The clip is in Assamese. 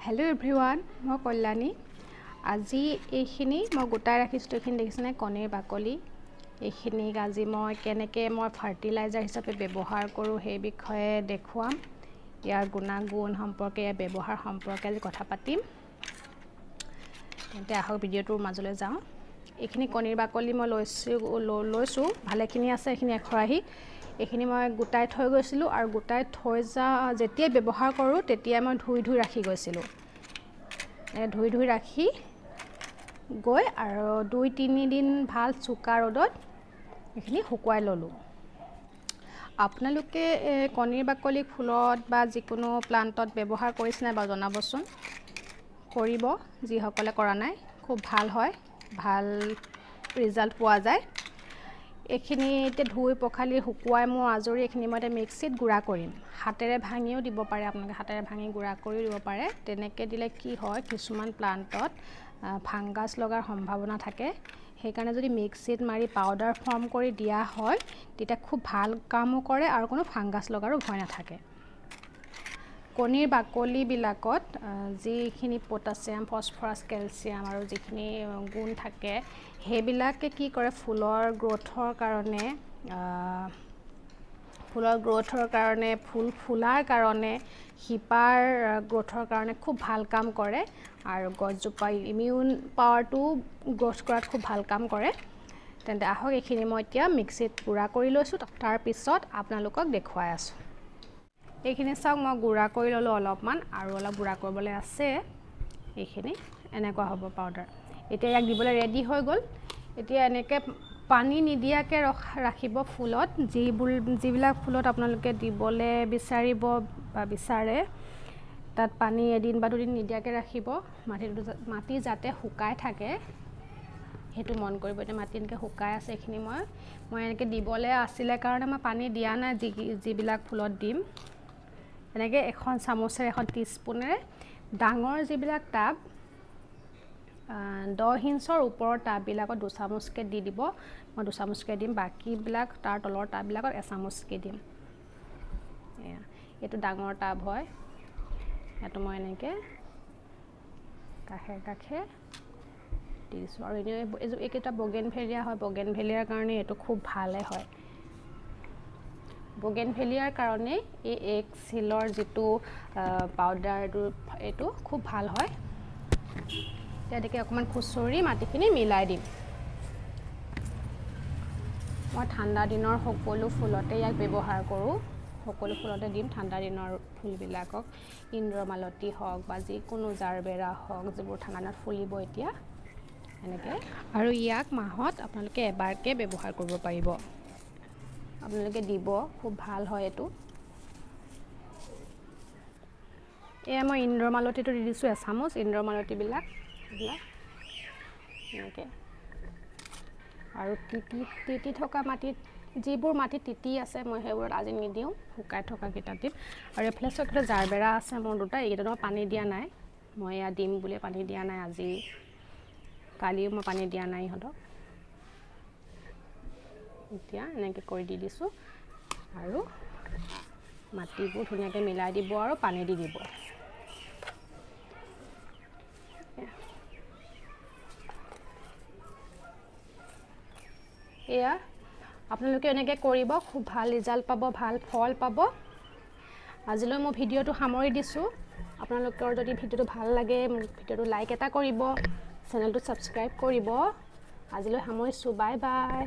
Hello everyone, মই কল্যাণী আজি এইখিনি মই গোটাই ৰাখিছো এইখিনি দেখিছনে কণীৰ বাকলি এইখিনি আজি মই কেনেকৈ মই ফাৰ্টিলাইজাৰ হিচাপে ব্যৱহাৰ কৰো সেই বিষয়ে দেখুৱাম ইয়াৰ গুণাগুণ সম্পৰ্কে ব্যৱহাৰ সম্পৰ্কে আজি কথা পাতিম তেন্তে আহক ভিডিওটোৰ মাজলৈ যাওঁ এইখিনি কণীৰ বাকলি মই লৈছো ভালেখিনি আছে এইখিনি এখৰাহি এইখিনি মই গোটাই থৈ গৈছিলো আৰু গোটাই থৈ যেতিয়া ব্যৱহাৰ কৰো তেতিয়া মই ধুই ৰাখি গৈছিলো ধুই ৰাখি গৈ আৰু 2-3 দিন ভাল চুকা ৰ'দত এইখিনি শুকুৱাই ললো আপোনালোকে কণীৰ বাকলি ফুলত বা যিকোনো প্লান্টত ব্যৱহাৰ কৰিছেনে বা জনাবচোন কৰিব যিসকলে কৰা নাই খুব ভাল হয় ভাল ৰিজাল্ট পোৱা যায় এইখিনিতে ধুই পখালি শুকুৱাই মই আজৰি এইখিনি মই মিক্সিত গুড়া কৰিম হাতেৰে ভাঙিও দিব পাৰে আপোনালোকে হাতেৰে ভাঙি গুড়া কৰিও দিব পাৰে তেনেকৈ দিলে কি হয় কিছুমান প্লান্টত ফাংগাছ লগাৰ সম্ভাৱনা থাকে সেইকাৰণে যদি মিক্সিত মাৰি পাউডাৰ ফৰ্ম কৰি দিয়া হয় তেতিয়া খুব ভাল কামো কৰে আৰু কোনো ফাংগাছ লগাৰো ভয় নাথাকে কণীৰ বাকলি বিলাকত যিখিনি পটাছিয়াম ফসফৰাছ কেলছিয়াম আৰু যিখিনি গুণ থাকে হেবিলাকে কি কৰে ফুলৰ গ্ৰোথৰ কাৰণে ফুল ফুলাৰ কাৰণে হিপাৰ গ্ৰোথৰ কাৰণে খুব ভাল কাম কৰে আৰু গছজোপা ইমিউন পাৱাৰটো গ্ৰোথ কৰাত খুব ভাল কাম কৰে তেন্তে আহক এইখিনি মই এতিয়া মিক্সিত গুড়া কৰি লৈছো তাৰ পিছত আপোনালোকক দেখুৱাই আছো এইখিনি চাওক মই গুড়া কৰি ললো অলপমান আৰু অলপ গুড়া কৰিবলৈ আছে এইখিনি এনেকুৱা হ'ব পাউডাৰ এতিয়া ইয়াক দিবলৈ ৰেডি হৈ গ'ল এতিয়া এনেকৈ পানী নিদিয়াকে ৰাখিব ফুলত যিবিলাক ফুলত আপোনালোকে দিবলৈ বিচাৰিব বা বিচাৰে তাত পানী এদিন বা দুদিন নিদিয়াকে ৰাখিব মাটি যাতে শুকাই থাকে হেতু মন কৰিব এতিয়া মাটি এনেকৈ শুকাই আছে এইখিনি মই এনেকৈ দিবলৈ আছিলে কাৰণে মই পানী দিয়া নাই যিবিলাক ফুলত দিম এনেকৈ এখন চামুচেৰে এখন টিস্পুনেৰে ডাঙৰ যিবিলাক টাব 10 ইঞ্চৰ ওপৰৰ টাববিলাকত 2 চামুচকৈ দি দিব মই 2 চামুচকৈ দিম বাকিবিলাক তাৰ তলৰ টাববিলাকত 1 চামুচকৈ দিম এইটো ডাঙৰ টাব হয় এটো মই এনেকৈ কাষে দি দিছো আৰু এইকেইটা বগেনভেলিয়া হয় বগেনভেলিয়াৰ কাৰণে এইটো খুব ভালে হয় বগেনভেলিয়াৰ কাৰণে এই এক সিলৰ যেটো পাউডাৰটো এইটো খুব ভাল হয় তেতিয়াকে অকমান খুচৰি মাটিখিনি মিলাই দিম মই ঠাণ্ডা দিনৰ সকলো ফুলতে ইয়াক ব্যৱহাৰ কৰো সকলো ফুলতে দিম ঠাণ্ডা দিনৰ ফুলবিলাকক ইন্দ্ৰমালতী হওক বা যিকোনো জাৰবেৰা হওক যিবোৰ ঠাণ্ডা দিনত ফুলিব এতিয়া এনেকৈ আৰু ইয়াক মাহত আপোনালোকে এবাৰকে ব্যৱহাৰ কৰিব পাৰিব আপোনালোকে দিব খুব ভাল হয় এটো এয়া মই ইন্দ্ৰমালতীটো দি দিছো 1 চামুচ ইন্দ্ৰমালতীবিলাক এনেকৈ আৰু তিতি থকা মাটিত যিবোৰ মাটি তিতি আছে মই সেইবোৰত আজি নিদিও শুকাই থকা কিটা দিম আৰু এফ্লেছৰ কিটা জাৰবেৰা আছে মোৰ দুটা এইকেইটা পানী দিয়া নাই মই ইয়া দিম বুলি পানী দিয়া নাই আজি কালিও মই পানী দিয়া নাই হদক এতিয়া এনেকৈ কৰি দি দিছো আৰু মাটিবোৰ ধুনীয়াকৈ মিলাই দিব আৰু পানী দি দিব এয়া আপোনালোকে এনেকৈ কৰিব খুব ভাল ৰিজাল্ট পাব ভাল ফল পাব আজিলৈ মই ভিডিওটো সামৰি দিছো আপোনালোকৰ যদি ভিডিওটো ভাল লাগে মোক ভিডিওটো লাইক এটা কৰিব চেনেলটো সাবস্ক্ৰাইব কৰিব আজিলৈ সামৰিছো বাই বাই